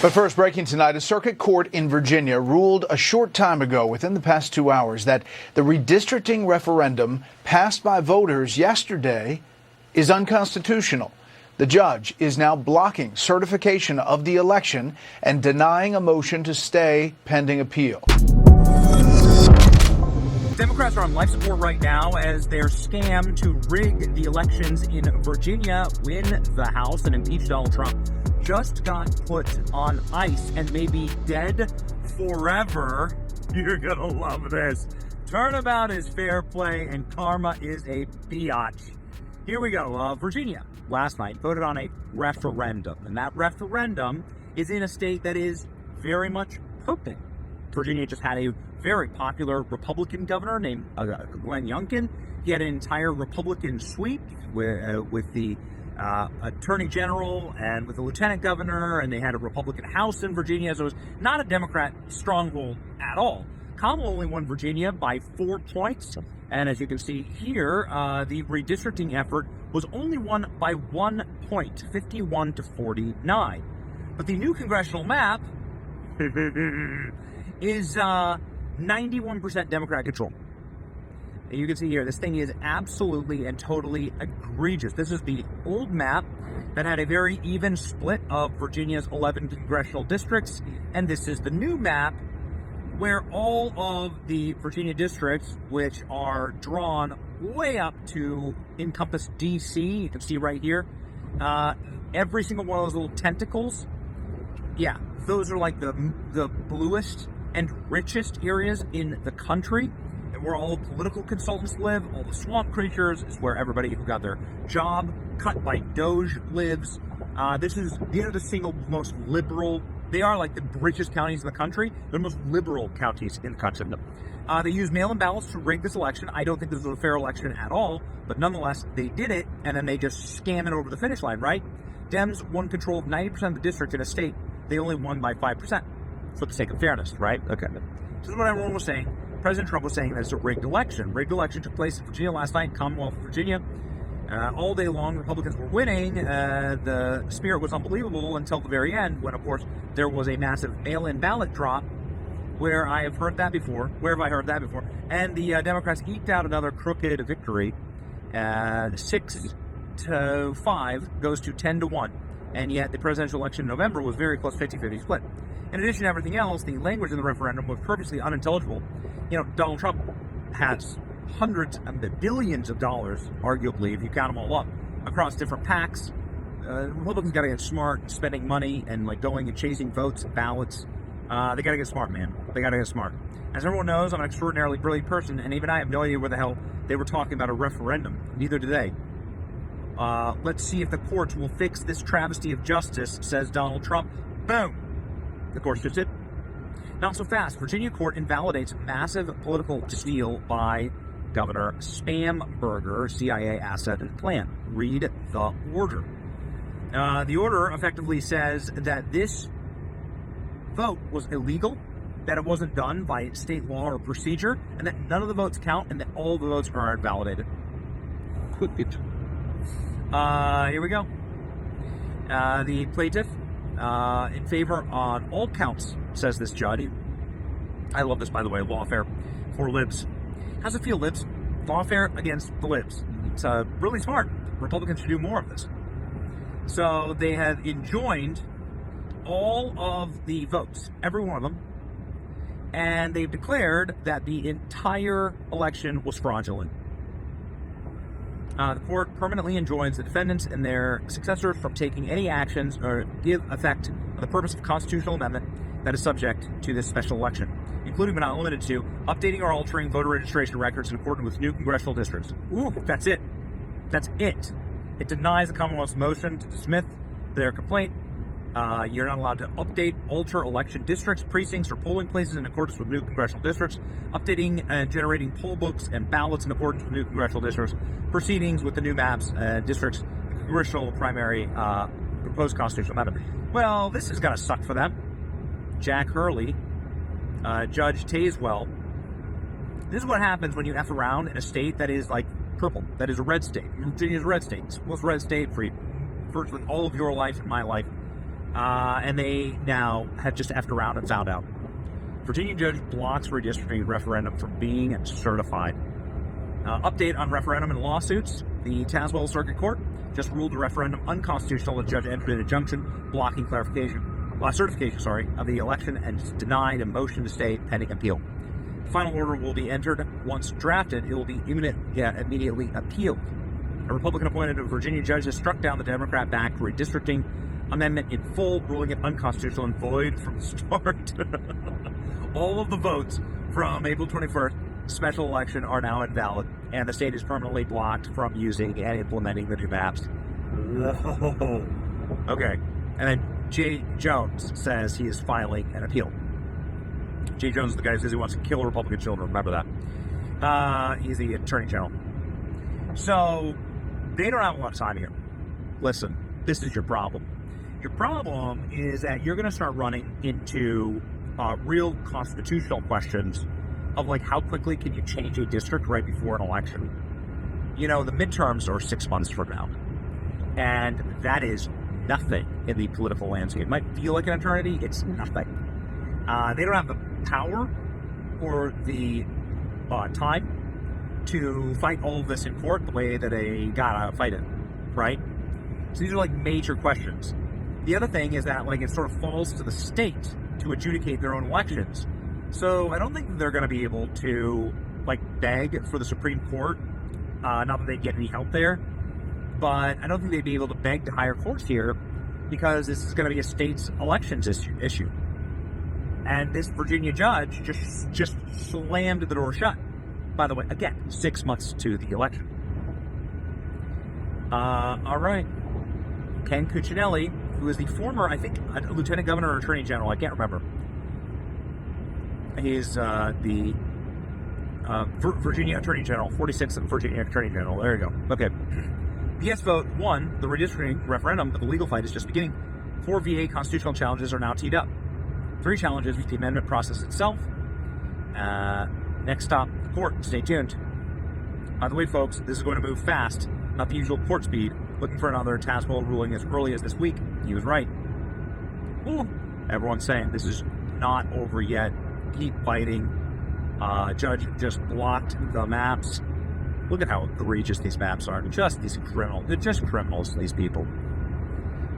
But first, breaking tonight, a circuit court in Virginia ruled a short time ago, within the past 2 hours, that the redistricting referendum passed by voters yesterday is unconstitutional. The judge is now blocking certification of the election and denying a motion to stay pending appeal. Democrats are on life support right now as their scam to rig the elections in Virginia, win the House, and impeach Donald Trump just got put on ice and may be dead forever. You're gonna love this. Turnabout is fair play and karma is a biatch. Here we go. Virginia last night voted on a referendum, and that referendum is in a state that is very much pooping. Virginia just had a very popular Republican governor named Glenn Youngkin. He had an entire Republican sweep with the attorney general and with the lieutenant governor, and they had a Republican House in Virginia, so it was not a Democrat stronghold at all. Kamala only won Virginia by 4 points, and as you can see here, the redistricting effort was only won by 1 point, 51 to 49. But the new congressional map is 91% Democrat control. You can see here, this thing is absolutely and totally egregious. This is the old map that had a very even split of Virginia's 11 congressional districts, and this is the new map where all of the Virginia districts, which are drawn way up to encompass DC, you can see right here, every single one of those little tentacles, yeah, those are like the bluest and richest areas in the country, where all political consultants live, all the swamp creatures, is where everybody who got their job cut by Doge lives. These are the single most liberal, they are like the richest counties in the country. They're the most liberal counties in the country. They use mail-in ballots to rig this election. I don't think this was a fair election at all, but nonetheless, they did it, and then they just scam it over the finish line, right? Dems won control of 90% of the district in a state. They only won by 5%, for the sake of fairness, right? Okay. This is what everyone was saying. President Trump was saying that it's a rigged election. Rigged election took place in Virginia last night, Commonwealth of Virginia. All day long, Republicans were winning. The spirit was unbelievable until the very end, when, of course, there was a massive mail-in ballot drop. Where I have heard that before. Where have I heard that before? And the Democrats eked out another crooked victory. 6 to 5 goes to 10 to 1. And yet the presidential election in November was very close, 50-50 split. In addition to everything else, the language in the referendum was purposely unintelligible. You know, Donald Trump has hundreds of billions of dollars, arguably, if you count them all up, across different PACs. Republicans got to get smart, spending money and like going and chasing votes and ballots. They got to get smart, man. They got to get smart. As everyone knows, I'm an extraordinarily brilliant person, and even I have no idea where the hell they were talking about a referendum. Neither do they. Let's see if the courts will fix this travesty of justice, says Donald Trump. Boom. The courts just did. Not so fast. Virginia court invalidates massive political steal by Governor Spamberger, CIA asset and plan. Read the order. The order effectively says that this vote was illegal, that it wasn't done by state law or procedure, and that none of the votes count, and that all the votes are invalidated. Here we go. The plaintiff in favor on all counts, says this judge. I love this, by the way, lawfare for libs. How's it feel, libs? Lawfare against the libs. It's really smart. Republicans should do more of this. So they have enjoined all of the votes, every one of them, and they've declared that the entire election was fraudulent. The court permanently enjoins the defendants and their successors from taking any actions or give effect to the purpose of constitutional amendment that is subject to this special election, including but not limited to updating or altering voter registration records in accordance with new congressional districts. Ooh, that's it. That's it. It denies the Commonwealth's motion to dismiss their complaint. You're not allowed to update, alter election districts, precincts, or polling places in accordance with new congressional districts, updating and generating poll books and ballots in accordance with new congressional districts, proceedings with the new maps, districts, congressional primary, proposed constitutional amendment. Well, this is going to suck for them. Jack Hurley, Judge Tazewell. This is what happens when you F around in a state that is like purple, that is a red state. Virginia's a red state. It's the most red state for virtually all of your life and my life. And they now have just effed around and found out. Virginia judge blocks redistricting referendum from being certified. Update on referendum and lawsuits. The Tazewell Circuit Court just ruled the referendum unconstitutional. The judge entered an injunction blocking certification of the election and denied a motion to stay pending appeal. Final order will be entered. Once drafted, it will be immediately appealed. A Republican-appointed Virginia judge has struck down the Democrat-backed redistricting amendment in full, ruling it unconstitutional and void from the start. All of the votes from April 21st special election are now invalid, and the state is permanently blocked from using and implementing the new maps. Okay. And then Jay Jones says he is filing an appeal. Jay Jones is the guy who says he wants to kill Republican children. Remember that. He's the attorney general. So they don't have a lot of time here. Listen, this is your problem. Your problem is that you're going to start running into real constitutional questions of like how quickly can you change a district right before an election. You know, the midterms are 6 months from now, and that is nothing in the political landscape. It might feel like an eternity. It's nothing. They don't have the power or the time to fight all of this in court the way that they gotta fight it, right? So these are like major questions. The other thing is that like it sort of falls to the state to adjudicate their own elections. So I don't think that they're going to be able to like beg for the Supreme Court. Not that they'd get any help there, but I don't think they'd be able to beg to higher courts here because this is going to be a state's elections issue. And this Virginia judge just slammed the door shut. By the way, again, 6 months to the election. All right. Ken Cuccinelli, who is the former, I think, lieutenant governor or attorney general, I can't remember. He's the Virginia Attorney General, 46th Virginia Attorney General. There you go. Okay. The yes vote won the redistricting referendum, but the legal fight is just beginning. 4 VA constitutional challenges are now teed up. 3 challenges with the amendment process itself. Next stop, the court. Stay tuned. By the way, folks, this is going to move fast, not the usual court speed. Looking for another Tazewell ruling as early as this week. He was right. Ooh. Everyone's saying this is not over yet. Keep fighting. Judge just blocked the maps. Look at how egregious these maps are. Just these criminals. They're just criminals, these people.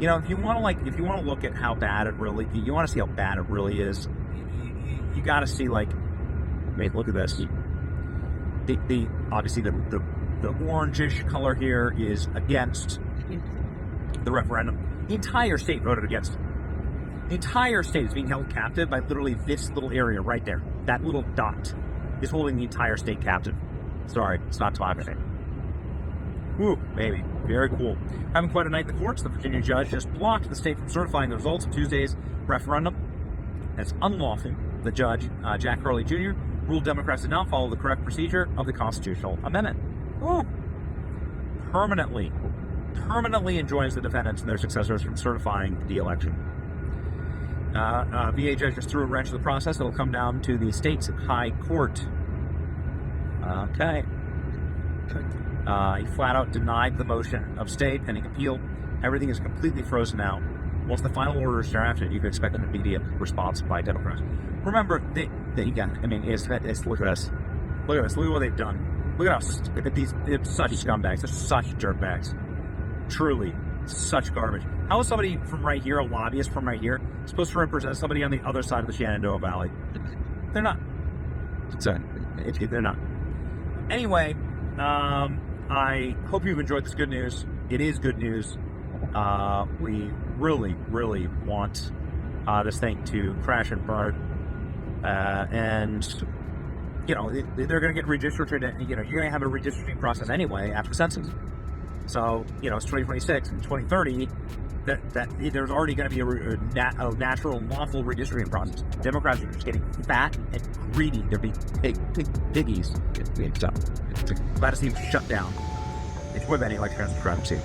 You know, if you want to look at how bad it really, you want to see how bad it really is. You got to see like, mate, look at this. The obviously the orangish color here is against the referendum. The entire state voted against it. The entire state is being held captive by literally this little area right there. That little dot is holding the entire state captive. Sorry, it's not democracy. Woo, maybe. Very cool. Having quite a night in the courts, the Virginia judge just blocked the state from certifying the results of Tuesday's referendum. As unlawful, the judge, Jack Hurley Jr., ruled Democrats did not follow the correct procedure of the constitutional amendment. Ooh. Permanently enjoins the defendants and their successors from certifying the election. VA judge just threw a wrench in the process. It'll come down to the state's high court. Okay. He flat out denied the motion of stay pending appeal. Everything is completely frozen now. Once the final order is drafted, you can expect an immediate response by Democrats. Remember, look at this. Look at this. Look at what they've done. Look at these. They're such scumbags. They're such dirtbags. Truly, such garbage. How is somebody from right here, a lobbyist from right here, supposed to represent somebody on the other side of the Shenandoah Valley? They're not. They're not. Anyway, I hope you've enjoyed this good news. It is good news. We really, really want this thing to crash and burn. And, you know, they're going to get redistricted. You know, you're going to have a redistricting process anyway after the census. So, you know, it's 2026 and 2030. That there's already going to be a natural, lawful redistricting process. Democrats are just getting fat and greedy. They're being piggies. So, glad to see them shut down. It's with any like transparency.